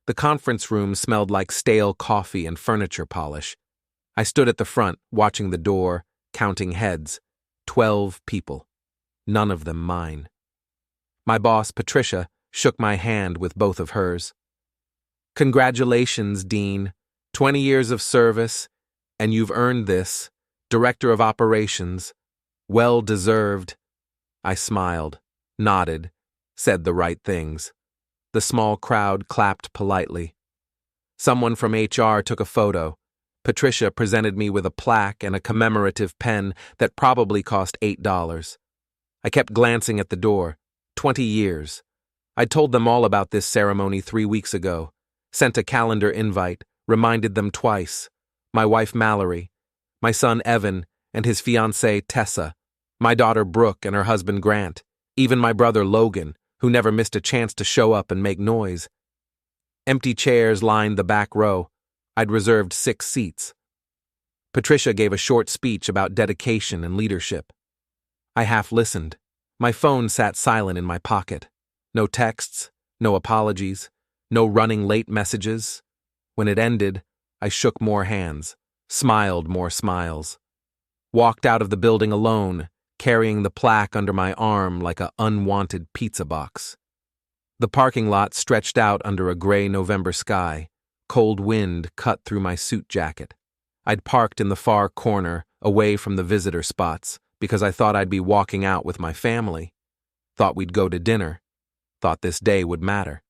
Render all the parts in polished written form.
The conference room smelled like stale coffee and furniture polish. I stood at the front, watching the door, counting heads. 12 people. None of them mine. My boss, Patricia, shook my hand with both of hers. Congratulations, Dean. 20 years of service, and you've earned this. Director of Operations. Well deserved. I smiled, nodded, said the right things. The small crowd clapped politely. Someone from HR took a photo. Patricia presented me with a plaque and a commemorative pen that probably cost $8. I kept glancing at the door. 20 years. I'd told them all about this ceremony 3 weeks ago. Sent a calendar invite, reminded them twice. My wife Mallory, my son Evan and his fiancée Tessa, my daughter Brooke and her husband Grant, even my brother Logan, who never missed a chance to show up and make noise. Empty chairs lined the back row. I'd reserved 6 seats. Patricia gave a short speech about dedication and leadership. I half listened. My phone sat silent in my pocket. No texts, no apologies, no running late messages. When it ended, I shook more hands, smiled more smiles. Walked out of the building alone, carrying the plaque under my arm like an unwanted pizza box. The parking lot stretched out under a gray November sky. Cold wind cut through my suit jacket. I'd parked in the far corner, away from the visitor spots, because I thought I'd be walking out with my family. Thought we'd go to dinner. Thought this day would matter.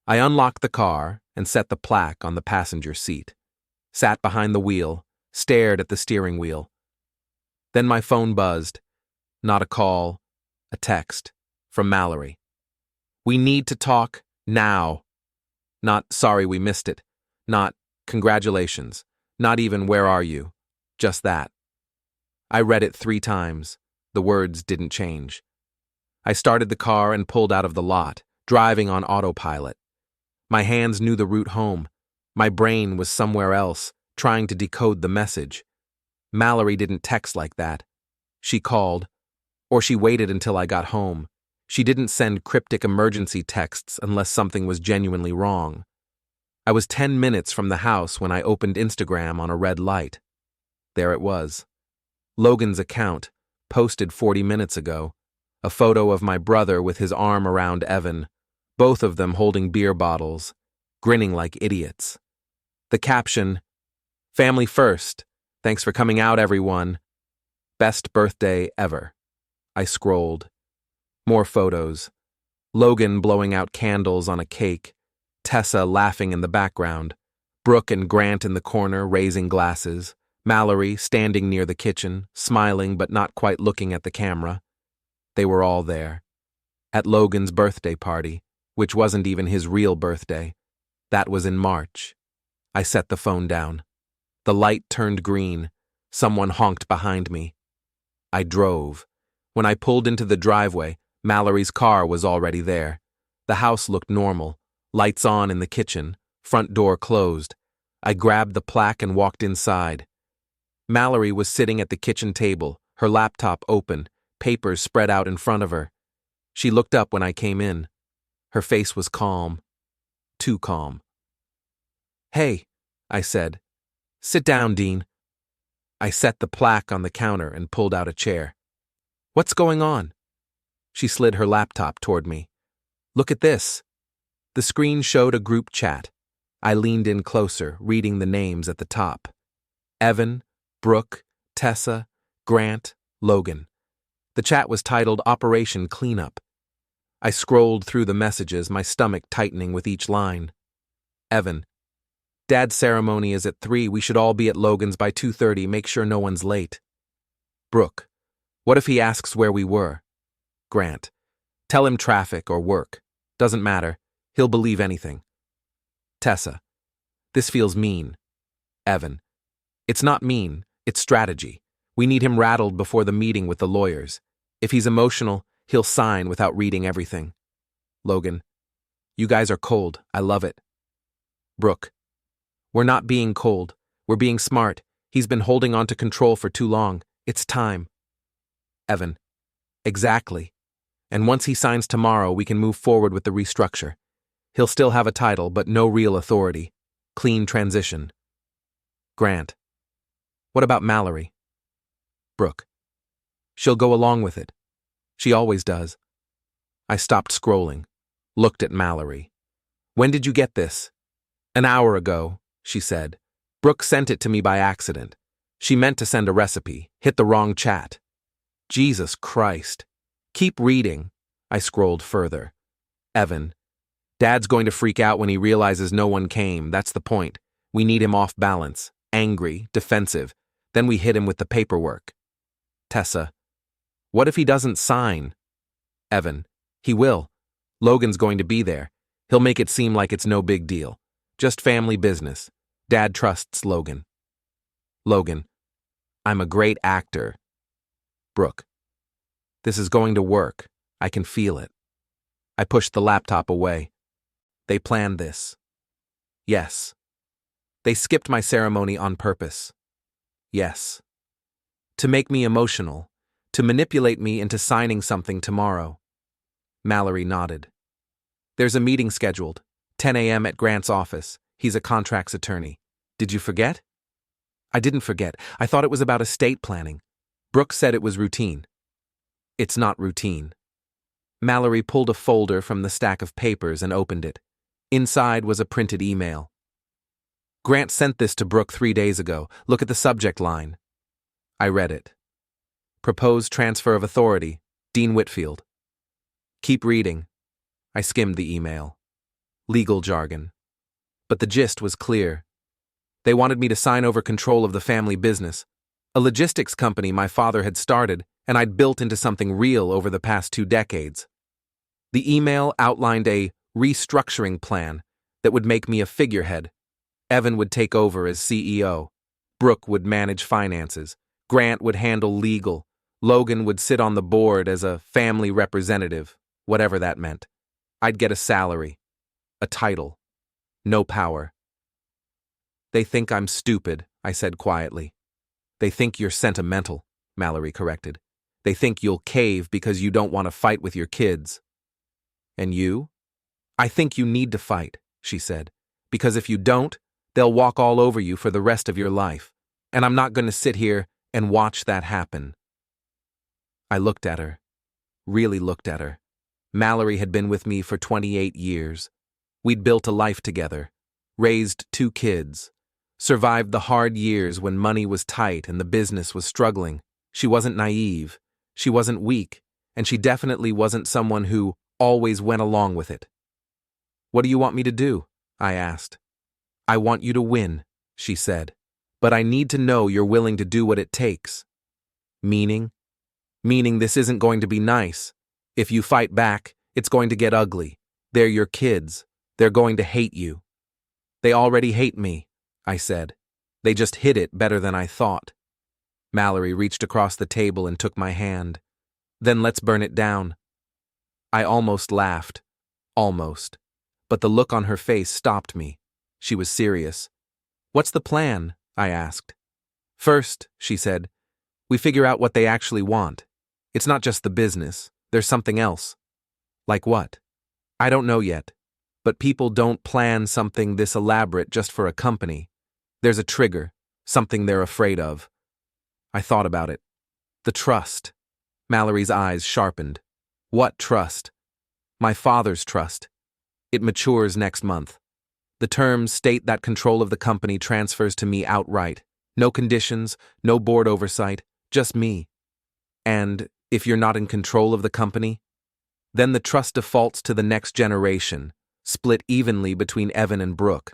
I unlocked the car and set the plaque on the passenger seat. Sat behind the wheel, stared at the steering wheel. Then my phone buzzed. Not a call, a text from Mallory. We need to talk now. Not sorry we missed it. Not congratulations. Not even where are you. Just that. I read it 3 times. The words didn't change. I started the car and pulled out of the lot, driving on autopilot. My hands knew the route home. My brain was somewhere else, trying to decode the message. Mallory didn't text like that. She called, or she waited until I got home. She didn't send cryptic emergency texts unless something was genuinely wrong. I was 10 minutes from the house when I opened Instagram on a red light. There it was. Logan's account, posted 40 minutes ago. A photo of my brother with his arm around Evan, both of them holding beer bottles, grinning like idiots. The caption, "Family first. Thanks for coming out, everyone. Best birthday ever." I scrolled. More photos. Logan blowing out candles on a cake. Tessa laughing in the background. Brooke and Grant in the corner raising glasses. Mallory standing near the kitchen, smiling but not quite looking at the camera. They were all there. At Logan's birthday party, which wasn't even his real birthday. That was in March. I set the phone down. The light turned green. Someone honked behind me. I drove. When I pulled into the driveway, Mallory's car was already there. The house looked normal. Lights on in the kitchen, front door closed. I grabbed the plaque and walked inside. Mallory was sitting at the kitchen table, her laptop open, papers spread out in front of her. She looked up when I came in. Her face was calm. Too calm. "Hey," I said. "Sit down, Dean." I set the plaque on the counter and pulled out a chair. "What's going on?" She slid her laptop toward me. "Look at this." The screen showed a group chat. I leaned in closer, reading the names at the top. Evan, Brooke, Tessa, Grant, Logan. The chat was titled Operation Cleanup. I scrolled through the messages, my stomach tightening with each line. Evan, Dad's ceremony is at 3. We should all be at Logan's by 2:30. Make sure no one's late. Brooke, what if he asks where we were? Grant, tell him traffic or work. Doesn't matter. He'll believe anything. Tessa, this feels mean. Evan, it's not mean, it's strategy. We need him rattled before the meeting with the lawyers. If he's emotional, he'll sign without reading everything. Logan, you guys are cold. I love it. Brooke, we're not being cold. We're being smart. He's been holding on to control for too long. It's time. Evan, exactly. And once he signs tomorrow, we can move forward with the restructure. He'll still have a title, but no real authority. Clean transition. Grant. What about Mallory? Brooke. She'll go along with it. She always does. I stopped scrolling, looked at Mallory. When did you get this? An hour ago, she said. Brooke sent it to me by accident. She meant to send a recipe, hit the wrong chat. Jesus Christ. Keep reading. I scrolled further. Evan. Dad's going to freak out when he realizes no one came. That's the point. We need him off balance, angry, defensive. Then we hit him with the paperwork. Tessa. What if he doesn't sign? Evan. He will. Logan's going to be there. He'll make it seem like it's no big deal. Just family business. Dad trusts Logan. Logan. I'm a great actor. Brooke. This is going to work. I can feel it. I pushed the laptop away. They planned this. Yes. They skipped my ceremony on purpose. Yes. To make me emotional. To manipulate me into signing something tomorrow. Mallory nodded. There's a meeting scheduled, 10 a.m. at Grant's office. He's a contracts attorney. Did you forget? I didn't forget. I thought it was about estate planning. Brooke said it was routine. It's not routine. Mallory pulled a folder from the stack of papers and opened it. Inside was a printed email. Grant sent this to Brooke 3 days ago. Look at the subject line. I read it. Proposed transfer of authority, Dean Whitfield. Keep reading. I skimmed the email. Legal jargon. But the gist was clear. They wanted me to sign over control of the family business, a logistics company my father had started and I'd built into something real over the past 2 decades. The email outlined a restructuring plan that would make me a figurehead. Evan would take over as CEO. Brooke would manage finances. Grant would handle legal. Logan would sit on the board as a family representative, whatever that meant. I'd get a salary, a title, no power. They think I'm stupid, I said quietly. They think you're sentimental, Mallory corrected. They think you'll cave because you don't want to fight with your kids. And you? I think you need to fight, she said, because if you don't, they'll walk all over you for the rest of your life, and I'm not going to sit here and watch that happen. I looked at her, really looked at her. Mallory had been with me for 28 years. We'd built a life together, raised 2 kids, survived the hard years when money was tight and the business was struggling. She wasn't naive, she wasn't weak, and she definitely wasn't someone who always went along with it. What do you want me to do? I asked. I want you to win, she said, but I need to know you're willing to do what it takes. Meaning? Meaning this isn't going to be nice. If you fight back, it's going to get ugly. They're your kids. They're going to hate you. They already hate me, I said. They just hid it better than I thought. Mallory reached across the table and took my hand. Then let's burn it down. I almost laughed. Almost. But the look on her face stopped me. She was serious. What's the plan? I asked. First, she said, we figure out what they actually want. It's not just the business. There's something else. Like what? I don't know yet. But people don't plan something this elaborate just for a company. There's a trigger, something they're afraid of. I thought about it. The trust. Mallory's eyes sharpened. What trust? My father's trust. It matures next month. The terms state that control of the company transfers to me outright. No conditions, no board oversight, just me. And if you're not in control of the company, then the trust defaults to the next generation, split evenly between Evan and Brooke.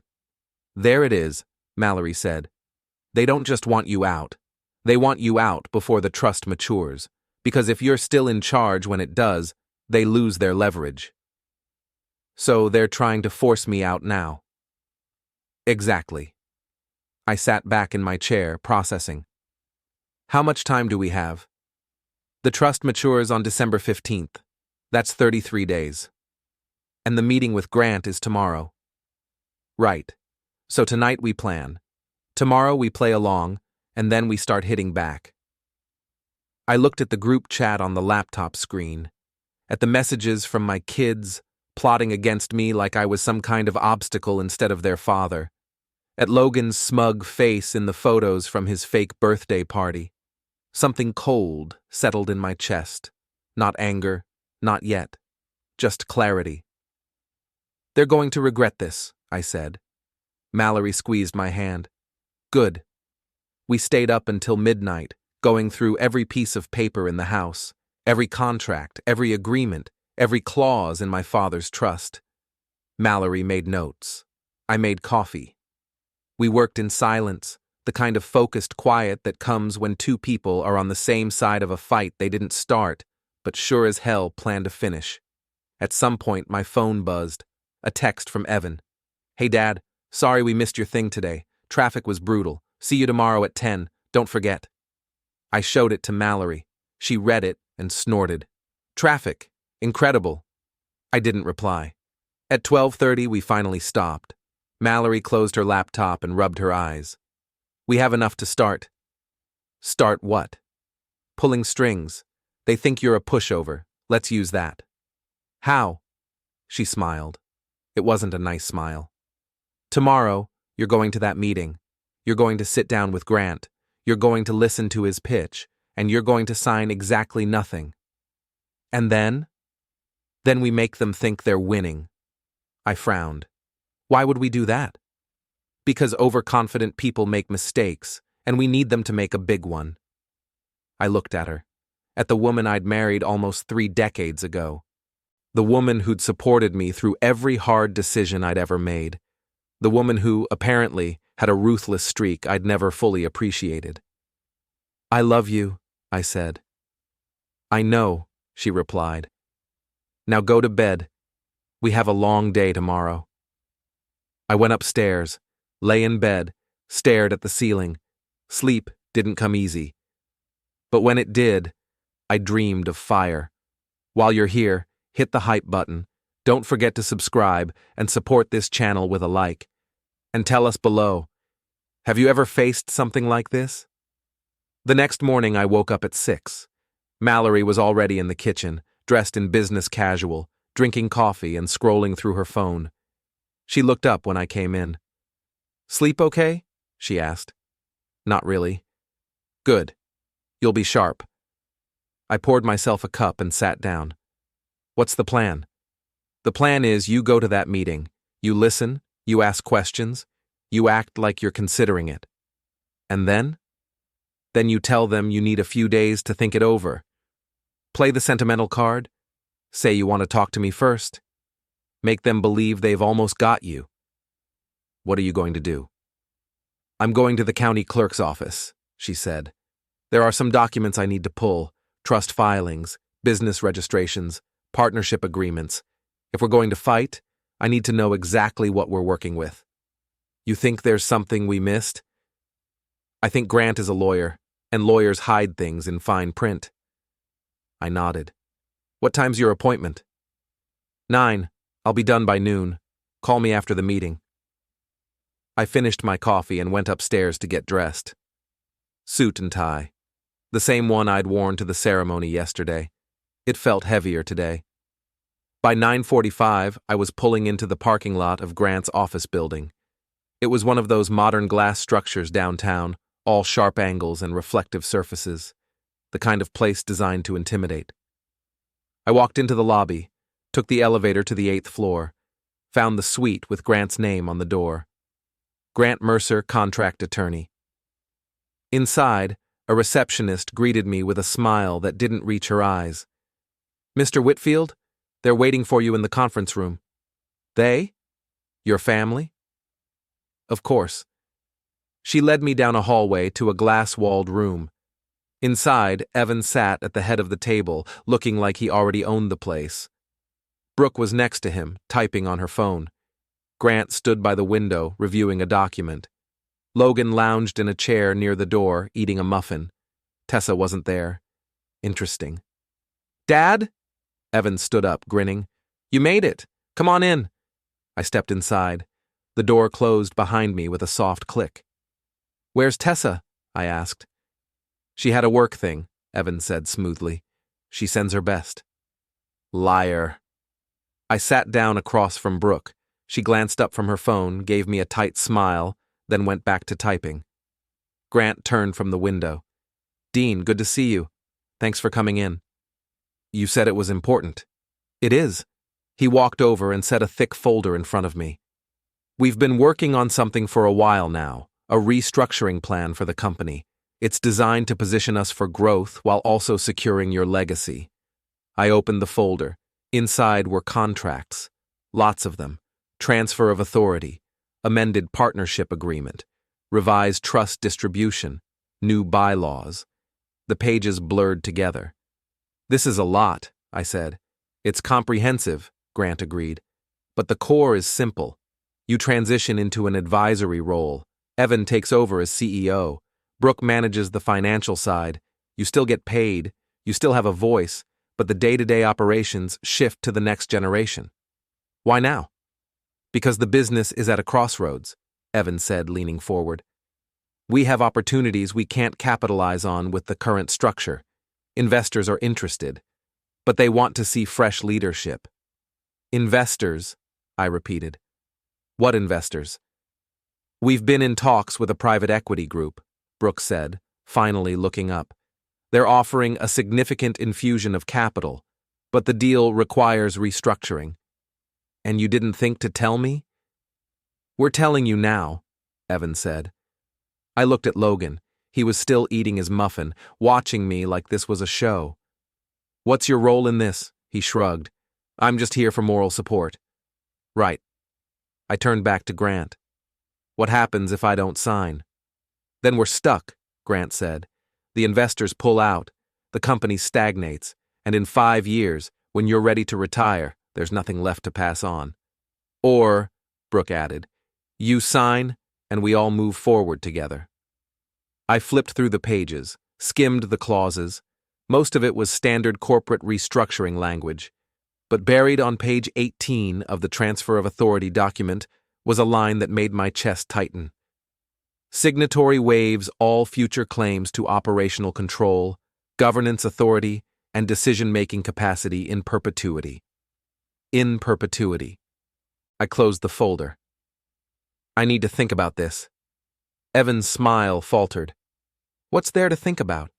There it is, Mallory said. They don't just want you out. They want you out before the trust matures, because if you're still in charge when it does, they lose their leverage. So they're trying to force me out now. Exactly. I sat back in my chair, processing. How much time do we have? The trust matures on December 15th. That's 33 days. And the meeting with Grant is tomorrow. Right. So tonight we plan. Tomorrow we play along, and then we start hitting back. I looked at the group chat on the laptop screen, at the messages from my kids, plotting against me like I was some kind of obstacle instead of their father. At Logan's smug face in the photos from his fake birthday party. Something cold settled in my chest. Not anger, not yet. Just clarity. They're going to regret this, I said. Mallory squeezed my hand. Good. We stayed up until midnight, going through every piece of paper in the house, every contract, every agreement, every clause in my father's trust. Mallory made notes. I made coffee. We worked in silence, the kind of focused quiet that comes when two people are on the same side of a fight they didn't start, but sure as hell plan to finish. At some point, my phone buzzed. A text from Evan. Hey, Dad. Sorry we missed your thing today. Traffic was brutal. See you tomorrow at 10. Don't forget. I showed it to Mallory. She read it and snorted. Traffic. Incredible. I didn't reply. At 12:30, we finally stopped. Mallory closed her laptop and rubbed her eyes. We have enough to start. Start what? Pulling strings. They think you're a pushover. Let's use that. How? She smiled. It wasn't a nice smile. Tomorrow, you're going to that meeting. You're going to sit down with Grant. You're going to listen to his pitch, and you're going to sign exactly nothing. And then? Then we make them think they're winning. I frowned. Why would we do that? Because overconfident people make mistakes, and we need them to make a big one. I looked at her, at the woman I'd married almost 3 decades ago. The woman who'd supported me through every hard decision I'd ever made. The woman who, apparently, had a ruthless streak I'd never fully appreciated. I love you, I said. I know, she replied. Now go to bed. We have a long day tomorrow. I went upstairs, lay in bed, stared at the ceiling. Sleep didn't come easy. But when it did, I dreamed of fire. While you're here, hit the hype button. Don't forget to subscribe and support this channel with a like. And tell us below, have you ever faced something like this? The next morning I woke up at 6. Mallory was already in the kitchen, dressed in business casual, drinking coffee and scrolling through her phone. She looked up when I came in. Sleep okay? She asked. Not really. Good. You'll be sharp. I poured myself a cup and sat down. What's the plan? The plan is you go to that meeting. You listen, you ask questions, you act like you're considering it. And then? Then you tell them you need a few days to think it over. Play the sentimental card. Say you want to talk to me first. Make them believe they've almost got you. What are you going to do? I'm going to the county clerk's office, she said. There are some documents I need to pull, trust filings, business registrations, partnership agreements. If we're going to fight, I need to know exactly what we're working with. You think there's something we missed? I think Grant is a lawyer, and lawyers hide things in fine print. I nodded. What time's your appointment? 9. I'll be done by noon. Call me after the meeting. I finished my coffee and went upstairs to get dressed. Suit and tie. The same one I'd worn to the ceremony yesterday. It felt heavier today. By 9:45, I was pulling into the parking lot of Grant's office building. It was one of those modern glass structures downtown, all sharp angles and reflective surfaces, the kind of place designed to intimidate. I walked into the lobby, took the elevator to the 8th floor, found the suite with Grant's name on the door. Grant Mercer, contract attorney. Inside, a receptionist greeted me with a smile that didn't reach her eyes. Mr. Whitfield, they're waiting for you in the conference room. They? Your family? Of course. She led me down a hallway to a glass-walled room. Inside, Evan sat at the head of the table, looking like he already owned the place. Brooke was next to him, typing on her phone. Grant stood by the window, reviewing a document. Logan lounged in a chair near the door, eating a muffin. Tessa wasn't there. Interesting. Dad? Evan stood up, grinning. You made it. Come on in. I stepped inside. The door closed behind me with a soft click. Where's Tessa? I asked. She had a work thing, Evan said smoothly. She sends her best. Liar. I sat down across from Brooke. She glanced up from her phone, gave me a tight smile, then went back to typing. Grant turned from the window. "Dean, good to see you. Thanks for coming in." "You said it was important." "It is." He walked over and set a thick folder in front of me. "We've been working on something for a while now, a restructuring plan for the company. It's designed to position us for growth while also securing your legacy." I opened the folder. Inside were contracts. Lots of them. Transfer of authority, amended partnership agreement, revised trust distribution, new bylaws. The pages blurred together. "This is a lot," I said. "It's comprehensive," Grant agreed. "But the core is simple. You transition into an advisory role. Evan takes over as CEO. Brooke manages the financial side. You still get paid. You still have a voice, but the day-to-day operations shift to the next generation." "Why now?" "Because the business is at a crossroads," Evan said, leaning forward. "We have opportunities we can't capitalize on with the current structure. Investors are interested, but they want to see fresh leadership." "Investors," I repeated. "What investors?" "We've been in talks with a private equity group," Brooke said, finally looking up. "They're offering a significant infusion of capital, but the deal requires restructuring." "And you didn't think to tell me?" "We're telling you now," Evan said. I looked at Logan. He was still eating his muffin, watching me like this was a show. "What's your role in this?" He shrugged. "I'm just here for moral support." "Right." I turned back to Grant. "What happens if I don't sign?" "Then we're stuck," Grant said. "The investors pull out, the company stagnates, and in 5 years, when you're ready to retire, there's nothing left to pass on." "Or," Brooke added, "you sign, and we all move forward together." I flipped through the pages, skimmed the clauses. Most of it was standard corporate restructuring language. But buried on page 18 of the transfer of authority document was a line that made my chest tighten. "Signatory waives all future claims to operational control, governance authority, and decision-making capacity in perpetuity." In perpetuity. I closed the folder. "I need to think about this." Evan's smile faltered. "What's there to think about?"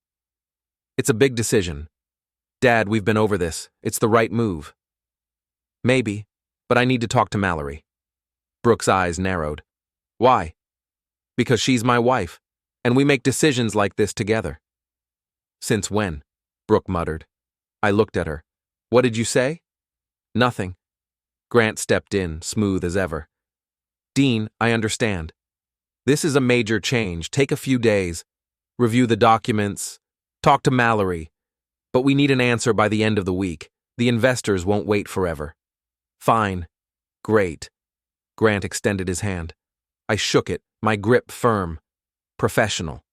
"It's a big decision. Dad, we've been over this. It's the right move." "Maybe, but I need to talk to Mallory." Brooke's eyes narrowed. "Why?" "Because she's my wife, and we make decisions like this together." "Since when?" Brooke muttered. I looked at her. "What did you say?" "Nothing." Grant stepped in, smooth as ever. "Dean, I understand. This is a major change. Take a few days. Review the documents. Talk to Mallory. But we need an answer by the end of the week. The investors won't wait forever." "Fine. Great." Grant extended his hand. I shook it, my grip firm. Professional.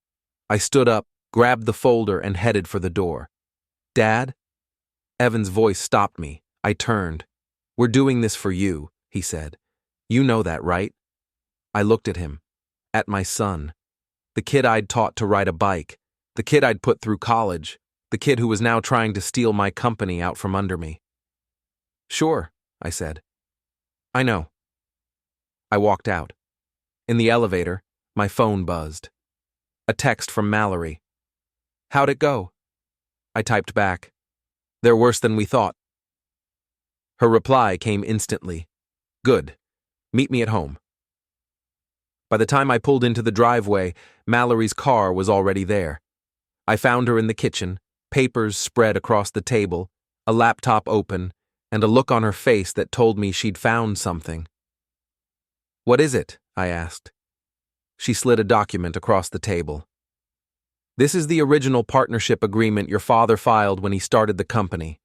I stood up, grabbed the folder, and headed for the door. "Dad?" Evan's voice stopped me. I turned. "We're doing this for you," he said. "You know that, right?" I looked at him. At my son. The kid I'd taught to ride a bike. The kid I'd put through college. The kid who was now trying to steal my company out from under me. "Sure," I said. "I know." I walked out. In the elevator, my phone buzzed. A text from Mallory. "How'd it go?" I typed back. "They're worse than we thought." Her reply came instantly. "Good. Meet me at home." By the time I pulled into the driveway, Mallory's car was already there. I found her in the kitchen, papers spread across the table, a laptop open, and a look on her face that told me she'd found something. "What is it?" I asked. She slid a document across the table. "This is the original partnership agreement your father filed when he started the company.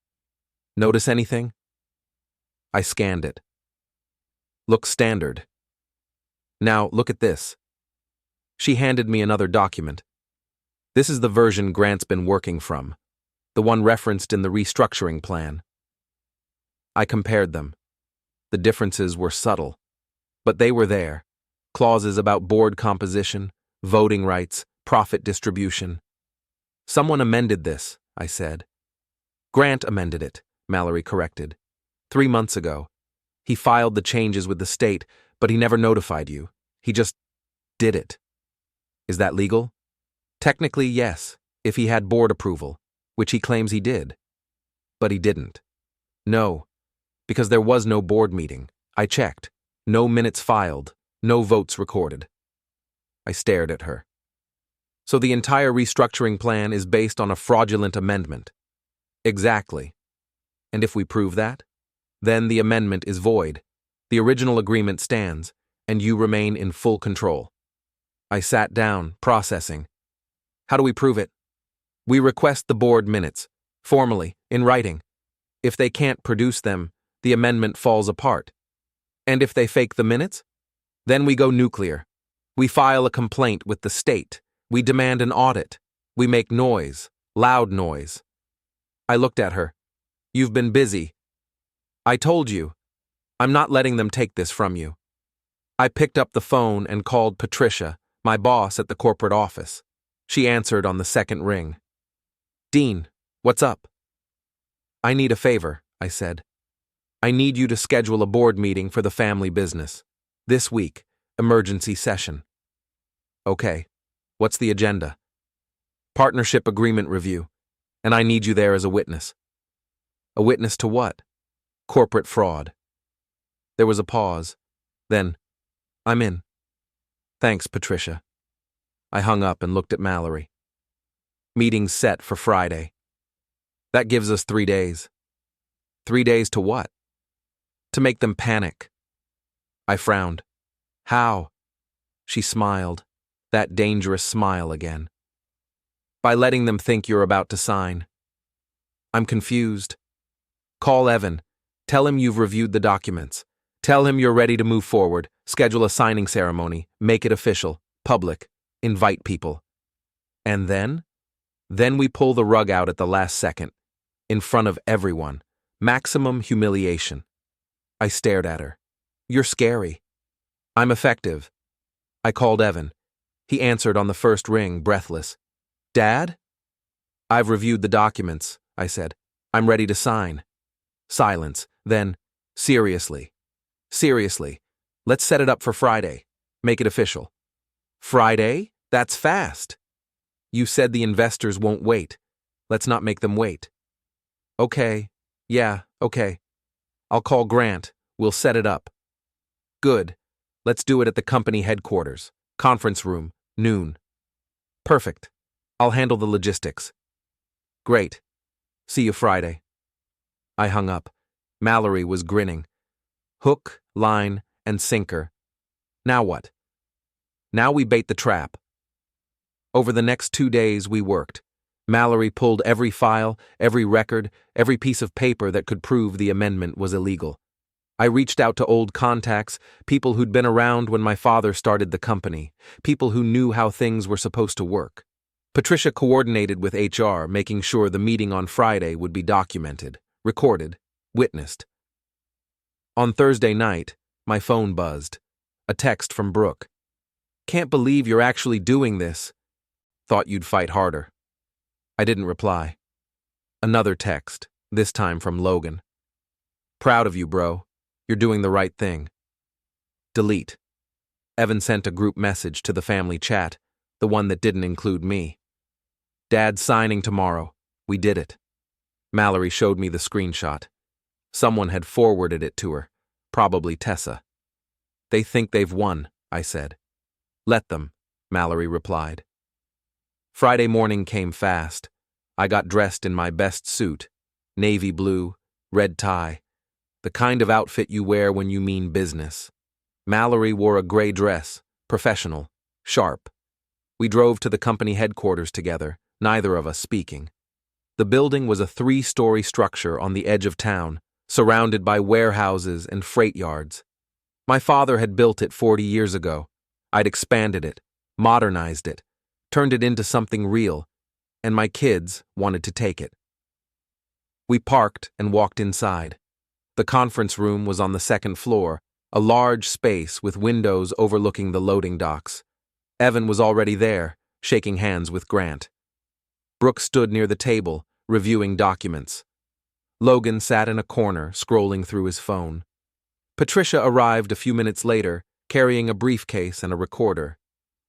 Notice anything?" I scanned it. "Looks standard." "Now, look at this." She handed me another document. "This is the version Grant's been working from, the one referenced in the restructuring plan." I compared them. The differences were subtle, but they were there. Clauses about board composition, voting rights, profit distribution. "Someone amended this," I said. "Grant amended it," Mallory corrected. 3 months ago. He filed the changes with the state, but he never notified you. He just did it. Is that legal? Technically, yes, if he had board approval, which he claims he did. But he didn't. No, because there was no board meeting. I checked. No minutes filed. No votes recorded. I stared at her. So the entire restructuring plan is based on a fraudulent amendment. Exactly. And if we prove that, then the amendment is void. The original agreement stands, and you remain in full control. I sat down, processing. How do we prove it? We request the board minutes, formally, in writing. If they can't produce them, the amendment falls apart. And if they fake the minutes? Then we go nuclear. We file a complaint with the state. We demand an audit. We make noise, loud noise. I looked at her. You've been busy. I told you. I'm not letting them take this from you. I picked up the phone and called Patricia, my boss at the corporate office. She answered on the second ring. Dean, what's up? I need a favor, I said. I need you to schedule a board meeting for the family business. This week, emergency session. Okay, what's the agenda? Partnership agreement review, and I need you there as a witness. A witness to what? Corporate fraud. There was a pause. Then, I'm in. Thanks, Patricia. I hung up and looked at Mallory. Meeting's set for Friday. That gives us 3 days. 3 days to what? To make them panic. I frowned. How? She smiled, that dangerous smile again. By letting them think you're about to sign. I'm confused. Call Evan. Tell him you've reviewed the documents. Tell him you're ready to move forward. Schedule a signing ceremony. Make it official, public. Invite people. And then? Then we pull the rug out at the last second. In front of everyone. Maximum humiliation. I stared at her. You're scary. I'm effective. I called Evan. He answered on the first ring, breathless. Dad? I've reviewed the documents, I said. I'm ready to sign. Silence. Then, seriously. Seriously. Let's set it up for Friday. Make it official. Friday? That's fast. You said the investors won't wait. Let's not make them wait. Okay. Yeah, okay. I'll call Grant. We'll set it up. Good. Let's do it at the company headquarters. Conference room, noon. Perfect. I'll handle the logistics. Great. See you Friday. I hung up. Mallory was grinning. Hook, line, and sinker. Now what? Now we bait the trap. Over the next 2 days we worked. Mallory pulled every file, every record, every piece of paper that could prove the amendment was illegal. I reached out to old contacts, people who'd been around when my father started the company, people who knew how things were supposed to work. Patricia coordinated with HR, making sure the meeting on Friday would be documented, recorded, witnessed. On Thursday night, my phone buzzed. A text from Brooke. Can't believe you're actually doing this. Thought you'd fight harder. I didn't reply. Another text, this time from Logan. Proud of you, bro. You're doing the right thing. Delete. Evan sent a group message to the family chat, the one that didn't include me. Dad's signing tomorrow. We did it. Mallory showed me the screenshot. Someone had forwarded it to her, probably Tessa. They think they've won, I said. Let them, Mallory replied. Friday morning came fast. I got dressed in my best suit, navy blue, red tie, the kind of outfit you wear when you mean business. Mallory wore a gray dress, professional, sharp. We drove to the company headquarters together, neither of us speaking. The building was a 3-story structure on the edge of town, surrounded by warehouses and freight yards. My father had built it 40 years ago. I'd expanded it, modernized it, turned it into something real, and my kids wanted to take it. We parked and walked inside. The conference room was on the second floor, a large space with windows overlooking the loading docks. Evan was already there, shaking hands with Grant. Brooke stood near the table, reviewing documents. Logan sat in a corner, scrolling through his phone. Patricia arrived a few minutes later, carrying a briefcase and a recorder.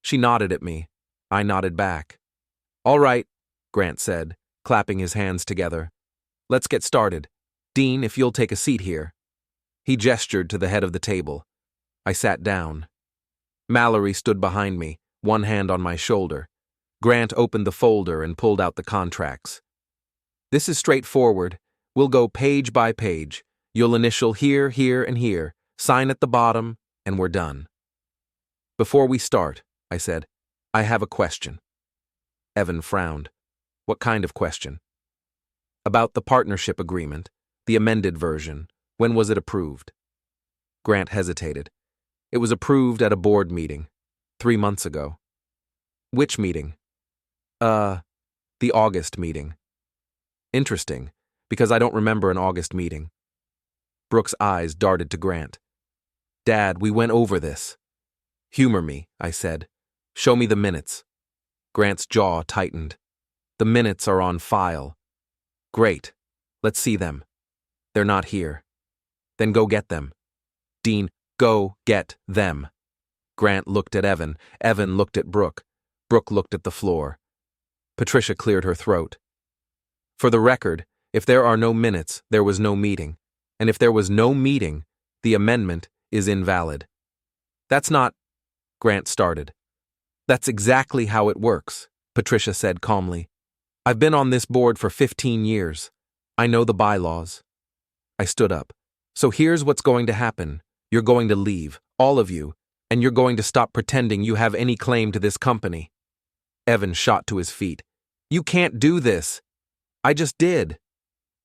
She nodded at me. I nodded back. "All right," Grant said, clapping his hands together. "Let's get started. Dean, if you'll take a seat here." He gestured to the head of the table. I sat down. Mallory stood behind me, one hand on my shoulder. Grant opened the folder and pulled out the contracts. "This is straightforward. We'll go page by page. You'll initial here, here, and here, sign at the bottom, and we're done." "Before we start," I said, "I have a question." Evan frowned. "What kind of question?" "About the partnership agreement, the amended version. When was it approved?" Grant hesitated. "It was approved at a board meeting, 3 months ago." "Which meeting?" The August meeting." "Interesting, because I don't remember an August meeting." Brooke's eyes darted to Grant. "Dad, we went over this." "Humor me," I said. "Show me the minutes." Grant's jaw tightened. "The minutes are on file." "Great. Let's see them." "They're not here." "Then go get them." "Dean, go get them." Grant looked at Evan. Evan looked at Brooke. Brooke looked at the floor. Patricia cleared her throat. "For the record, if there are no minutes, there was no meeting. And if there was no meeting, the amendment is invalid." "That's not," Grant started. "That's exactly how it works," Patricia said calmly. "I've been on this board for 15 years. I know the bylaws." I stood up. "So here's what's going to happen. You're going to leave, all of you, and you're going to stop pretending you have any claim to this company." Evan shot to his feet. "You can't do this." "I just did."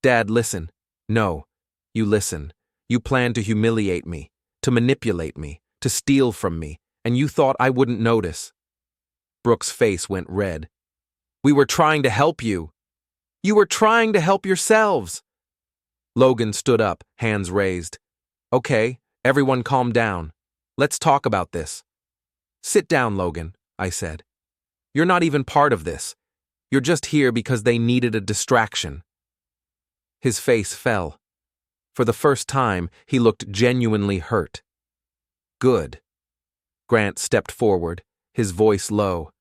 "Dad, listen." "No. You listen. You plan to humiliate me, to manipulate me, to steal from me, and you thought I wouldn't notice." Brooke's face went red. "We were trying to help you." "You were trying to help yourselves." Logan stood up, hands raised. "Okay, everyone calm down. Let's talk about this." "Sit down, Logan," I said. "You're not even part of this. You're just here because they needed a distraction." His face fell. For the first time, he looked genuinely hurt. "Good." Grant stepped forward, his voice low.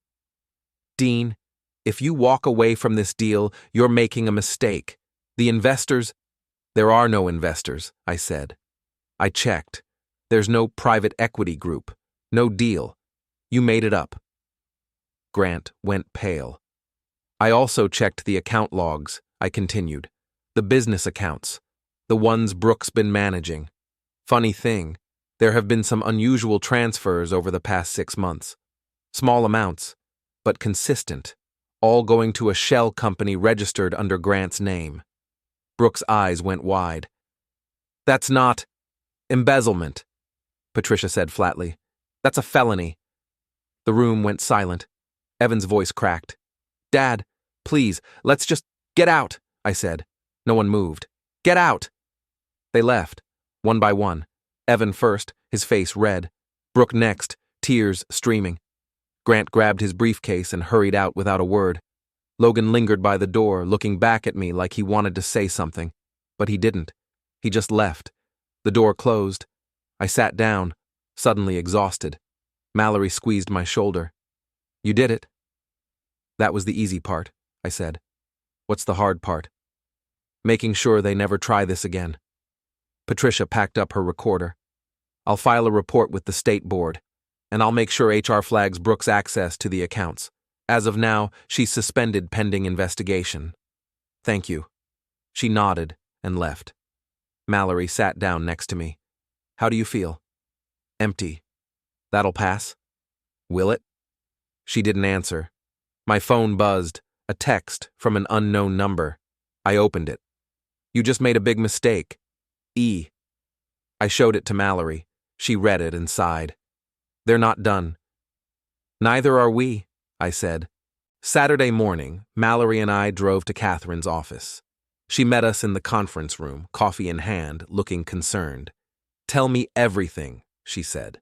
"Dean, if you walk away from this deal, you're making a mistake. The investors—" "There are no investors," I said. "I checked. There's no private equity group. No deal. You made it up." Grant went pale. "I also checked the account logs," I continued. "The business accounts. The ones Brooke's been managing. Funny thing, there have been some unusual transfers over the past 6 months. Small amounts, but consistent, all going to a shell company registered under Grant's name." Brooke's eyes went wide. "That's not embezzlement," Patricia said flatly. "That's a felony." The room went silent. Evan's voice cracked. "Dad, please, let's just get out," I said. No one moved. "Get out." They left, one by one. Evan first, his face red. Brooke next, tears streaming. Grant grabbed his briefcase and hurried out without a word. Logan lingered by the door, looking back at me like he wanted to say something. But he didn't. He just left. The door closed. I sat down, suddenly exhausted. Mallory squeezed my shoulder. "You did it." "That was the easy part," I said. "What's the hard part?" "Making sure they never try this again." Patricia packed up her recorder. "I'll file a report with the state board, and I'll make sure HR flags Brooke's access to the accounts. As of now, she's suspended pending investigation." "Thank you." She nodded and left. Mallory sat down next to me. "How do you feel?" "Empty." "That'll pass." "Will it?" She didn't answer. My phone buzzed, a text from an unknown number. I opened it. "You just made a big mistake. E." I showed it to Mallory. She read it and sighed. "They're not done." "Neither are we," I said. Saturday morning, Mallory and I drove to Catherine's office. She met us in the conference room, coffee in hand, looking concerned. "Tell me everything," she said.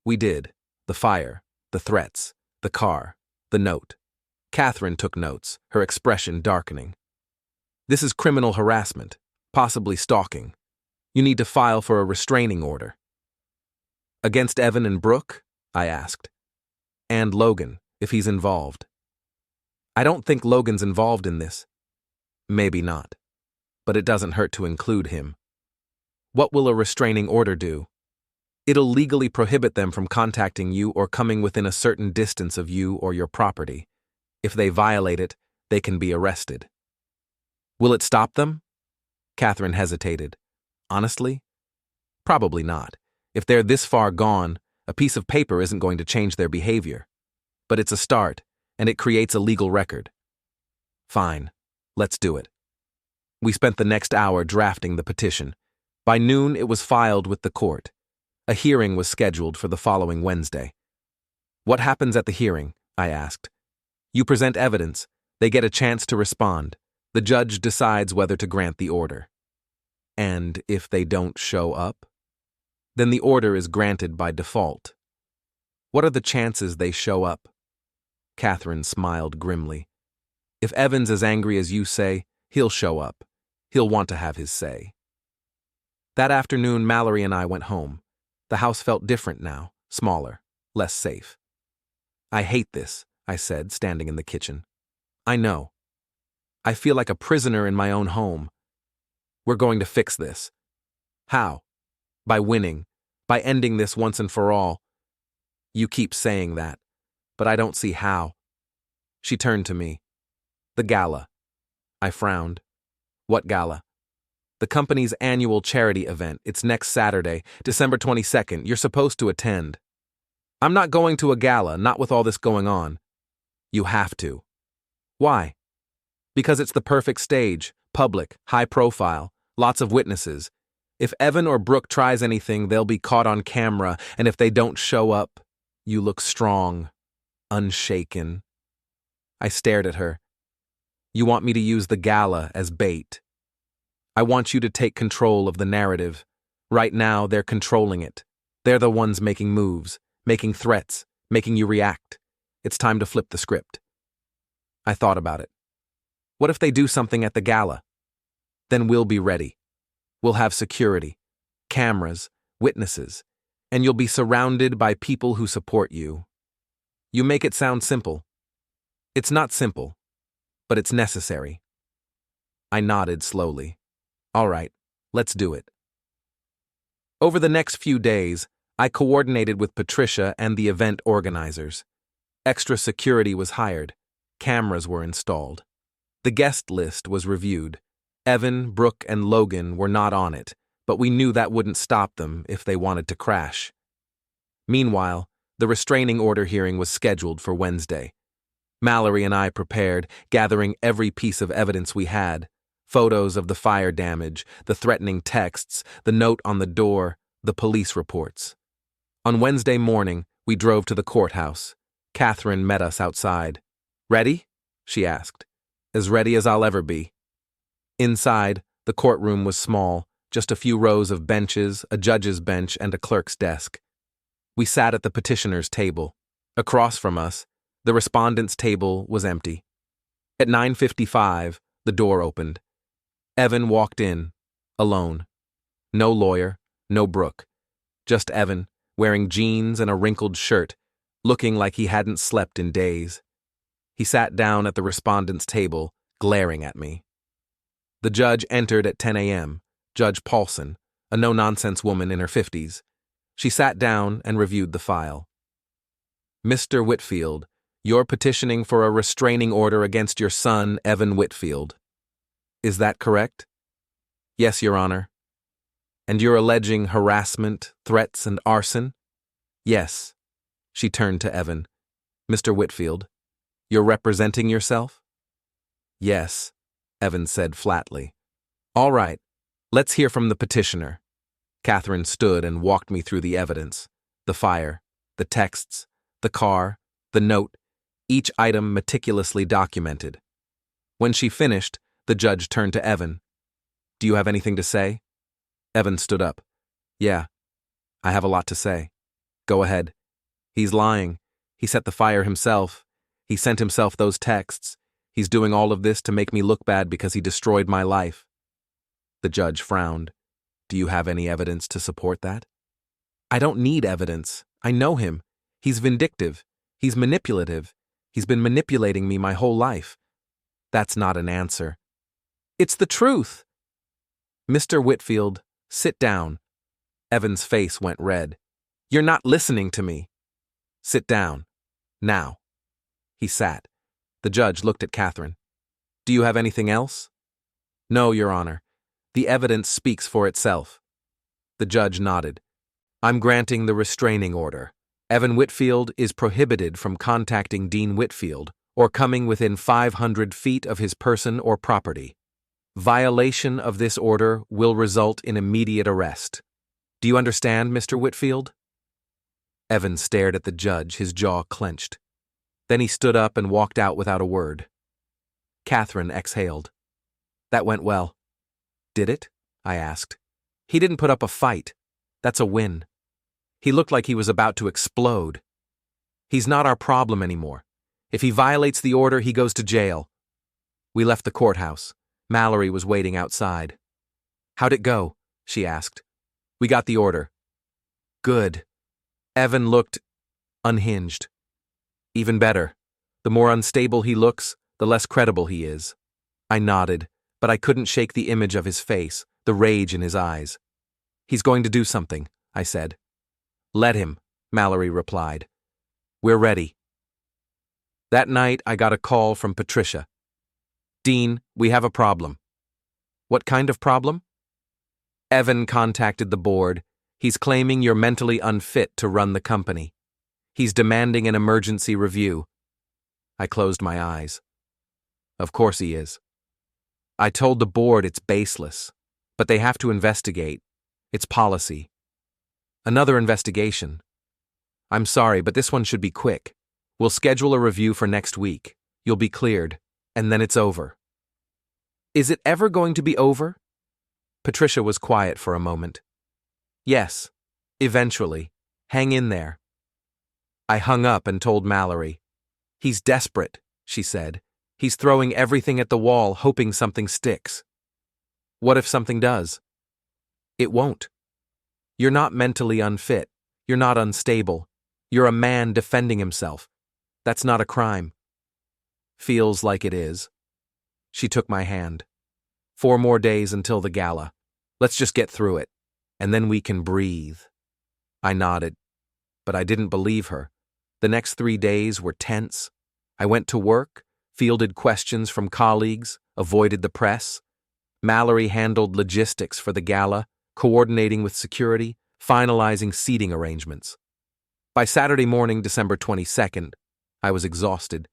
We did. The fire, the threats, the car, the note. Catherine took notes, her expression darkening. This is criminal harassment, possibly stalking. You need to file for a restraining order. Against Evan and Brooke? I asked. And Logan, if he's involved. I don't think Logan's involved in this. Maybe not. But it doesn't hurt to include him. What will a restraining order do? It'll legally prohibit them from contacting you or coming within a certain distance of you or your property. If they violate it, they can be arrested. Will it stop them? Catherine hesitated. Honestly? Probably not. If they're this far gone, a piece of paper isn't going to change their behavior. But it's a start, and it creates a legal record. Fine. Let's do it. We spent the next hour drafting the petition. By noon, it was filed with the court. A hearing was scheduled for the following Wednesday. What happens at the hearing? I asked. You present evidence. They get a chance to respond. The judge decides whether to grant the order. And if they don't show up? Then the order is granted by default. What are the chances they show up? Catherine smiled grimly. If Evan's as angry as you say, he'll show up. He'll want to have his say. That afternoon, Mallory and I went home. The house felt different now, smaller, less safe. I hate this, I said, standing in the kitchen. I know. I feel like a prisoner in my own home. We're going to fix this. How? By winning. By ending this once and for all. You keep saying that, but I don't see how. She turned to me. The gala. I frowned. What gala? The company's annual charity event. It's next Saturday, December 22nd. You're supposed to attend. I'm not going to a gala, not with all this going on. You have to. Why? Because it's the perfect stage, public, high profile, lots of witnesses. If Evan or Brooke tries anything, they'll be caught on camera, and if they don't show up, you look strong, unshaken. I stared at her. You want me to use the gala as bait. I want you to take control of the narrative. Right now, they're controlling it. They're the ones making moves, making threats, making you react. It's time to flip the script. I thought about it. What if they do something at the gala? Then we'll be ready. We'll have security, cameras, witnesses, and you'll be surrounded by people who support you. You make it sound simple. It's not simple, but it's necessary. I nodded slowly. All right, let's do it. Over the next few days, I coordinated with Patricia and the event organizers. Extra security was hired. Cameras were installed. The guest list was reviewed. Evan, Brooke, and Logan were not on it, but we knew that wouldn't stop them if they wanted to crash. Meanwhile, the restraining order hearing was scheduled for Wednesday. Mallory and I prepared, gathering every piece of evidence we had. Photos of the fire damage, the threatening texts, the note on the door, the police reports. On Wednesday morning, we drove to the courthouse. Catherine met us outside. Ready? She asked. As ready as I'll ever be. Inside, the courtroom was small, just a few rows of benches, a judge's bench, and a clerk's desk. We sat at the petitioner's table. Across from us, the respondent's table was empty. At 9:55, the door opened. Evan walked in, alone. No lawyer, no Brooke. Just Evan, wearing jeans and a wrinkled shirt, looking like he hadn't slept in days. He sat down at the respondent's table, glaring at me. The judge entered at 10 a.m., Judge Paulson, a no-nonsense woman in her 50s. She sat down and reviewed the file. Mr. Whitfield, you're petitioning for a restraining order against your son, Evan Whitfield. Is that correct? Yes, Your Honor. And you're alleging harassment, threats, and arson? Yes. She turned to Evan. Mr. Whitfield, you're representing yourself? Yes, Evan said flatly. All right, let's hear from the petitioner. Catherine stood and walked me through the evidence, the fire, the texts, the car, the note, each item meticulously documented. When she finished, the judge turned to Evan. Do you have anything to say? Evan stood up. Yeah, I have a lot to say. Go ahead. He's lying. He set the fire himself. He sent himself those texts. He's doing all of this to make me look bad because he destroyed my life. The judge frowned. Do you have any evidence to support that? I don't need evidence. I know him. He's vindictive. He's manipulative. He's been manipulating me my whole life. That's not an answer. It's the truth. Mr. Whitfield, sit down. Evan's face went red. You're not listening to me. Sit down. Now. He sat. The judge looked at Catherine. Do you have anything else? No, Your Honor. The evidence speaks for itself. The judge nodded. I'm granting the restraining order. Evan Whitfield is prohibited from contacting Dean Whitfield or coming within 500 feet of his person or property. Violation of this order will result in immediate arrest. Do you understand, Mr. Whitfield? Evan stared at the judge, his jaw clenched. Then he stood up and walked out without a word. Catherine exhaled. That went well. Did it? I asked. He didn't put up a fight. That's a win. He looked like he was about to explode. He's not our problem anymore. If he violates the order, he goes to jail. We left the courthouse. Mallory was waiting outside. How'd it go? She asked. We got the order. Good. Evan looked unhinged. Even better. The more unstable he looks, the less credible he is. I nodded, but I couldn't shake the image of his face, the rage in his eyes. He's going to do something, I said. Let him, Mallory replied. We're ready. That night, I got a call from Patricia. Dean, we have a problem. What kind of problem? Evan contacted the board. He's claiming you're mentally unfit to run the company. He's demanding an emergency review. I closed my eyes. Of course he is. I told the board it's baseless, but they have to investigate. It's policy. Another investigation. I'm sorry, but this one should be quick. We'll schedule a review for next week. You'll be cleared, and then it's over. Is it ever going to be over? Patricia was quiet for a moment. Yes, eventually. Hang in there. I hung up and told Mallory. He's desperate, she said. He's throwing everything at the wall, hoping something sticks. What if something does? It won't. You're not mentally unfit. You're not unstable. You're a man defending himself. That's not a crime. Feels like it is. She took my hand. 4 more days until the gala. Let's just get through it, and then we can breathe. I nodded, but I didn't believe her. The next 3 days were tense. I went to work, fielded questions from colleagues, avoided the press. Mallory handled logistics for the gala, coordinating with security, finalizing seating arrangements. By Saturday morning, December 22nd, I was exhausted.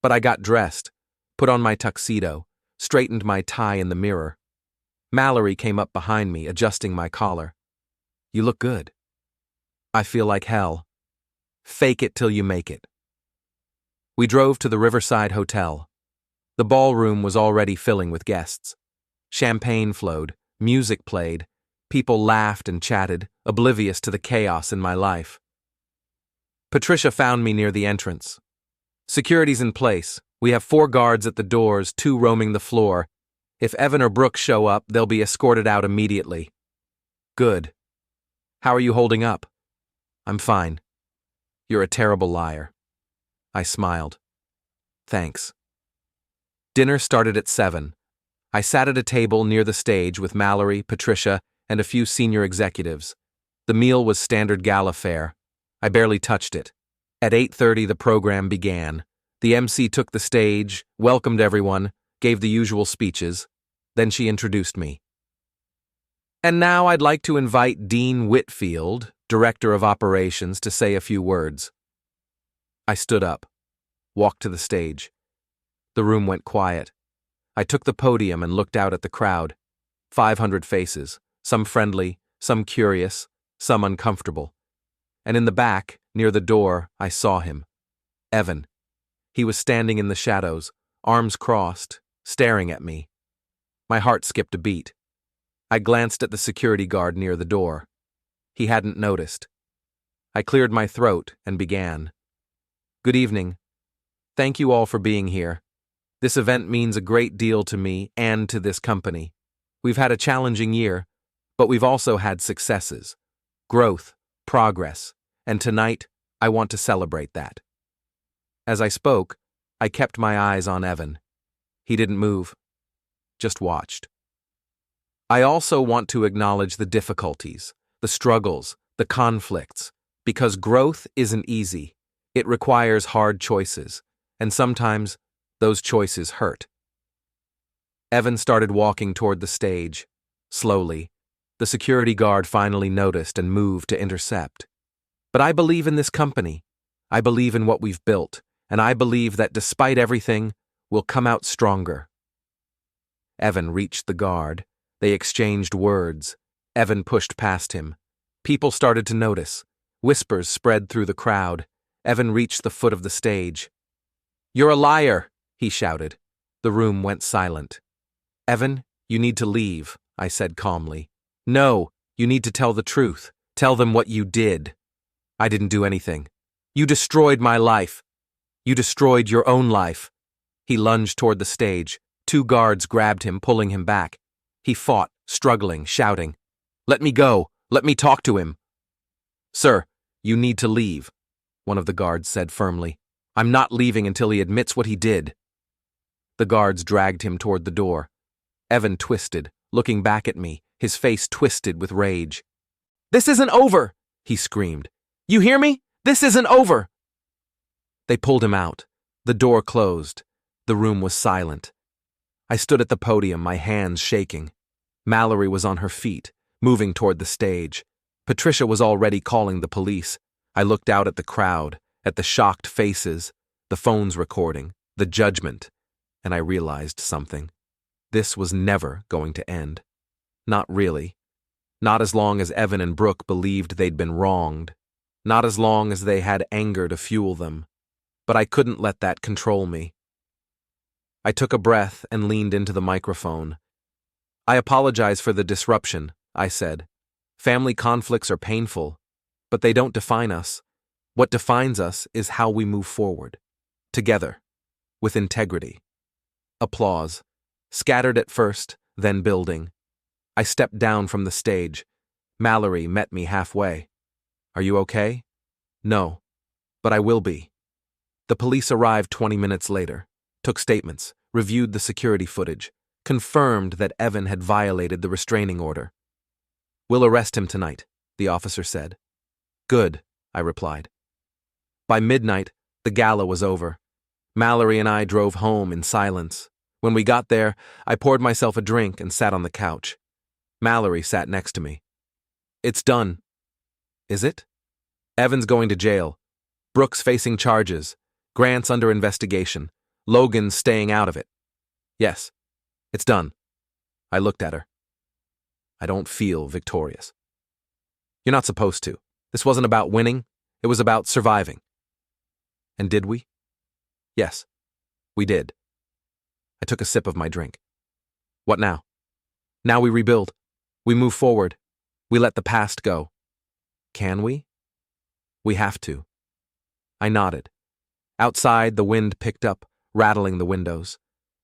But I got dressed, put on my tuxedo, straightened my tie in the mirror. Mallory came up behind me, adjusting my collar. You look good. I feel like hell. Fake it till you make it. We drove to the Riverside Hotel. The ballroom was already filling with guests. Champagne flowed, music played, people laughed and chatted, oblivious to the chaos in my life. Patricia found me near the entrance. Security's in place. We have 4 guards at the doors, 2 roaming the floor. If Evan or Brooke show up, they'll be escorted out immediately. Good. How are you holding up? I'm fine. You're a terrible liar. I smiled. Thanks. Dinner started at 7. I sat at a table near the stage with Mallory, Patricia, and a few senior executives. The meal was standard gala fare. I barely touched it. At 8:30, the program began. The MC took the stage, welcomed everyone, gave the usual speeches. Then she introduced me. And now I'd like to invite Dean Whitfield, Director of Operations, to say a few words. I stood up, walked to the stage. The room went quiet. I took the podium and looked out at the crowd. 500 faces, some friendly, some curious, some uncomfortable. And in the back, near the door, I saw him. Evan. He was standing in the shadows, arms crossed, staring at me. My heart skipped a beat. I glanced at the security guard near the door. He hadn't noticed. I cleared my throat and began. Good evening. Thank you all for being here. This event means a great deal to me and to this company. We've had a challenging year, but we've also had successes, growth, progress, and tonight I want to celebrate that. As I spoke, I kept my eyes on Evan. He didn't move, just watched. I also want to acknowledge the difficulties, the struggles, the conflicts, because growth isn't easy. It requires hard choices, and sometimes those choices hurt. Evan started walking toward the stage. Slowly, the security guard finally noticed and moved to intercept. But I believe in this company. I believe in what we've built, and I believe that despite everything, we'll come out stronger. Evan reached the guard. They exchanged words. Evan pushed past him. People started to notice. Whispers spread through the crowd. Evan reached the foot of the stage. "You're a liar," he shouted. The room went silent. "Evan, you need to leave," I said calmly. "No, you need to tell the truth. Tell them what you did." "I didn't do anything." "You destroyed my life." "You destroyed your own life." He lunged toward the stage. 2 guards grabbed him, pulling him back. He fought, struggling, shouting, "Let me go! Let me talk to him!" "Sir, you need to leave," one of the guards said firmly. "I'm not leaving until he admits what he did." The guards dragged him toward the door. Evan twisted, looking back at me, his face twisted with rage. "This isn't over!" he screamed. "You hear me? This isn't over!" They pulled him out. The door closed. The room was silent. I stood at the podium, my hands shaking. Mallory was on her feet, moving toward the stage. Patricia was already calling the police. I looked out at the crowd, at the shocked faces, the phones recording, the judgment, and I realized something. This was never going to end. Not really. Not as long as Evan and Brooke believed they'd been wronged. Not as long as they had anger to fuel them. But I couldn't let that control me. I took a breath and leaned into the microphone. "I apologize for the disruption," I said. "Family conflicts are painful, but they don't define us. What defines us is how we move forward. Together. With integrity." Applause. Scattered at first, then building. I stepped down from the stage. Mallory met me halfway. "Are you okay?" "No, but I will be." The police arrived 20 minutes later, took statements, reviewed the security footage, confirmed that Evan had violated the restraining order. "We'll arrest him tonight," the officer said. "Good," I replied. By midnight, the gala was over. Mallory and I drove home in silence. When we got there, I poured myself a drink and sat on the couch. Mallory sat next to me. "It's done." "Is it?" "Evan's going to jail. Brooke's facing charges. Grant's under investigation. Logan's staying out of it." "Yes, it's done." I looked at her. "I don't feel victorious." "You're not supposed to. This wasn't about winning. It was about surviving." "And did we?" "Yes, we did." I took a sip of my drink. "What now?" "Now we rebuild. We move forward. We let the past go." "Can we?" "We have to." I nodded. Outside, the wind picked up, rattling the windows.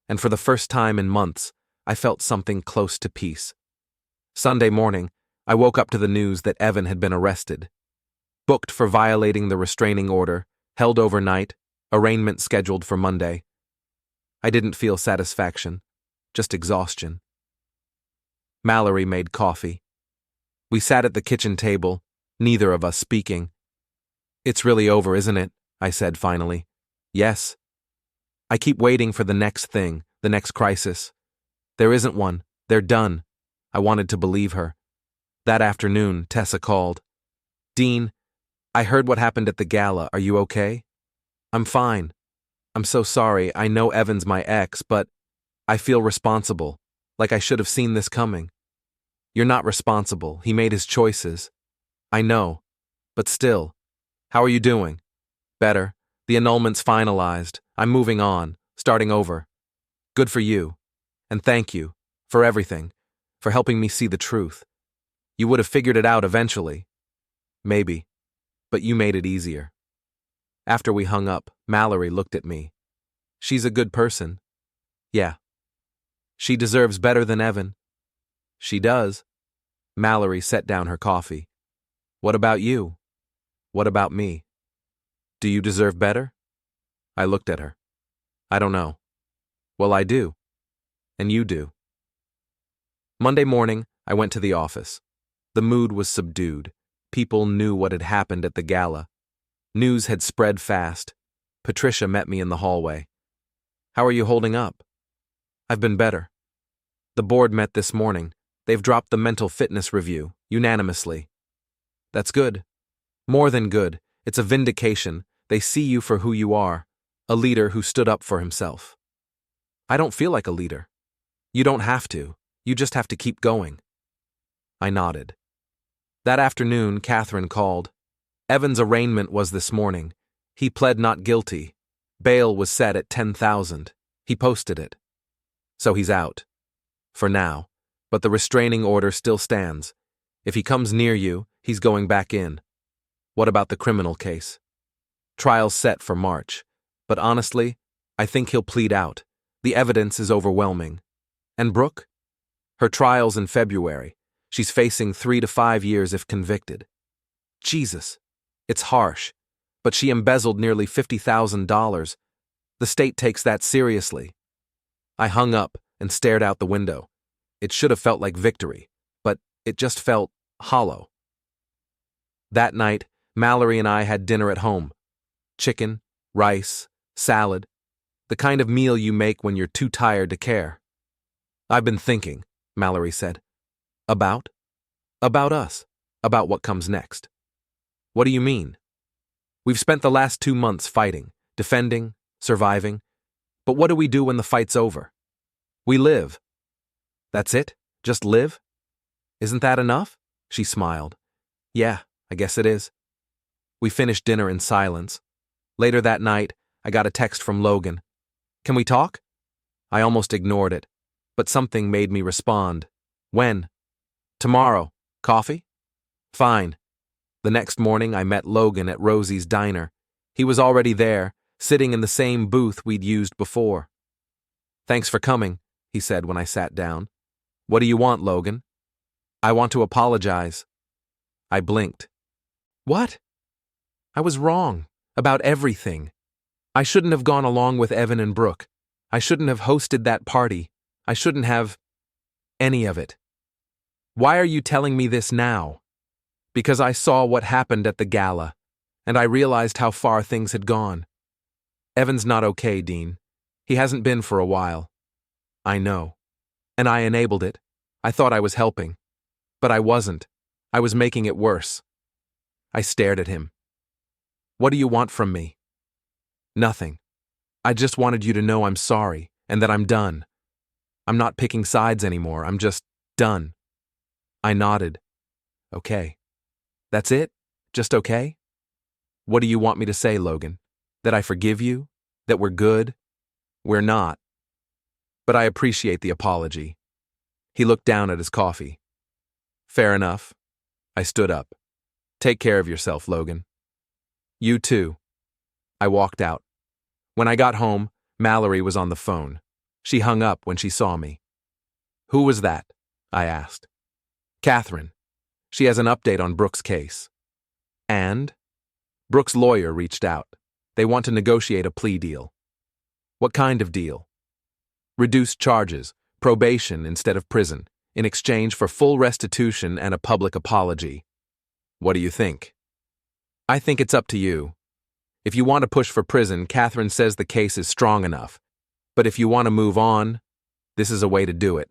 And for the first time in months, I felt something close to peace. Sunday morning, I woke up to the news that Evan had been arrested. Booked for violating the restraining order, held overnight, arraignment scheduled for Monday. I didn't feel satisfaction, just exhaustion. Mallory made coffee. We sat at the kitchen table, neither of us speaking. "It's really over, isn't it?" I said finally. "Yes." "I keep waiting for the next thing, the next crisis. There isn't one. They're done." I wanted to believe her. That afternoon, Tessa called. "Dean, I heard what happened at the gala. Are you okay?" "I'm fine. I'm so sorry. I know Evan's my ex, but I feel responsible, like I should have seen this coming." "You're not responsible. He made his choices." "I know. But still. How are you doing?" "Better. The annulment's finalized. I'm moving on, starting over." "Good for you. And thank you. For everything. For helping me see the truth. You would have figured it out eventually." "Maybe. But you made it easier." After we hung up, Mallory looked at me. "She's a good person. Yeah. She deserves better than Evan. She does. Mallory set down her coffee. What about you? What about me? Do you deserve better? I looked at her. I don't know. Well, I do. And you do. Monday morning, I went to the office. The mood was subdued. People knew what had happened at the gala. News had spread fast. Patricia met me in the hallway. How are you holding up? I've been better. The board met this morning. They've dropped the mental fitness review, unanimously. That's good. More than good. It's a vindication. They see you for who you are, a leader who stood up for himself. I don't feel like a leader. You don't have to. You just have to keep going. I nodded. That afternoon, Catherine called. Evan's arraignment was this morning. He pled not guilty. Bail was set at $10,000. He posted it. So he's out. For now. But the restraining order still stands. If he comes near you, he's going back in. What about the criminal case? Trial's set for March. But honestly, I think he'll plead out. The evidence is overwhelming. And Brooke? Her trial's in February. She's facing 3 to 5 years if convicted. Jesus. It's harsh. But she embezzled nearly $50,000. The state takes that seriously. I hung up and stared out the window. It should have felt like victory, but it just felt hollow. That night, Mallory and I had dinner at home. Chicken, rice, salad. The kind of meal you make when you're too tired to care. I've been thinking, Mallory said. About? About us. About what comes next. What do you mean? We've spent the last 2 months fighting, defending, surviving. But what do we do when the fight's over? We live. That's it? Just live? Isn't that enough? She smiled. Yeah, I guess it is. We finished dinner in silence. Later that night, I got a text from Logan. Can we talk? I almost ignored it, but something made me respond. When? Tomorrow. Coffee? Fine. The next morning, I met Logan at Rosie's diner. He was already there, sitting in the same booth we'd used before. Thanks for coming, he said when I sat down. What do you want, Logan? I want to apologize. I blinked. What? I was wrong about everything. I shouldn't have gone along with Evan and Brooke. I shouldn't have hosted that party. I shouldn't have any of it. Why are you telling me this now? Because I saw what happened at the gala, and I realized how far things had gone. Evan's not okay, Dean. He hasn't been for a while. I know. And I enabled it. I thought I was helping. But I wasn't. I was making it worse. I stared at him. What do you want from me? Nothing. I just wanted you to know I'm sorry, and that I'm done. I'm not picking sides anymore. I'm just done. I nodded. Okay. That's it? Just okay? What do you want me to say, Logan? That I forgive you? That we're good? We're not. But I appreciate the apology. He looked down at his coffee. Fair enough. I stood up. Take care of yourself, Logan. You too. I walked out. When I got home, Mallory was on the phone. She hung up when she saw me. Who was that? I asked. Catherine. She has an update on Brooke's case. And? Brooke's lawyer reached out. They want to negotiate a plea deal. What kind of deal? Reduced charges, probation instead of prison, in exchange for full restitution and a public apology. What do you think? I think it's up to you. If you want to push for prison, Catherine says the case is strong enough. But if you want to move on, this is a way to do it.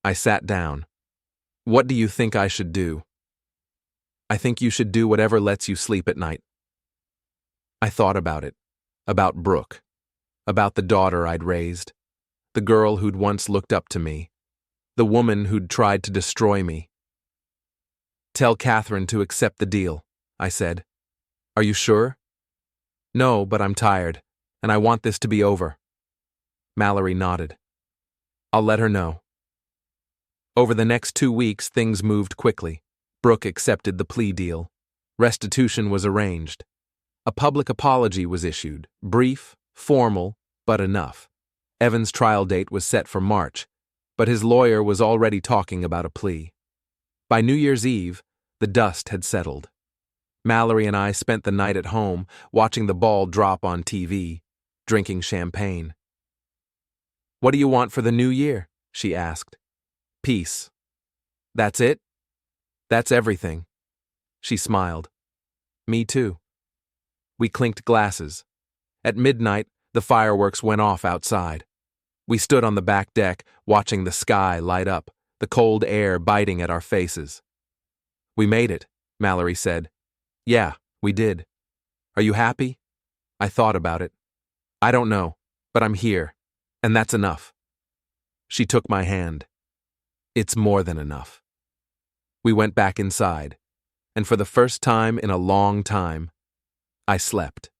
I sat down. What do you think I should do? I think you should do whatever lets you sleep at night. I thought about it. About Brooke. About the daughter I'd raised. The girl who'd once looked up to me. The woman who'd tried to destroy me. Tell Catherine to accept the deal, I said. Are you sure? No, but I'm tired, and I want this to be over. Mallory nodded. I'll let her know. Over the next 2 weeks, things moved quickly. Brooke accepted the plea deal. Restitution was arranged. A public apology was issued, brief, formal, but enough. Evan's trial date was set for March, but his lawyer was already talking about a plea. By New Year's Eve, the dust had settled. Mallory and I spent the night at home, watching the ball drop on TV, drinking champagne. "What do you want for the new year?" she asked. "Peace." "That's it?" "That's everything." She smiled. "Me too." We clinked glasses. At midnight, the fireworks went off outside. We stood on the back deck, watching the sky light up, the cold air biting at our faces. "We made it," Mallory said. "Yeah, we did. Are you happy?" I thought about it. "I don't know, but I'm here, and that's enough." She took my hand. "It's more than enough." We went back inside, and for the first time in a long time, I slept.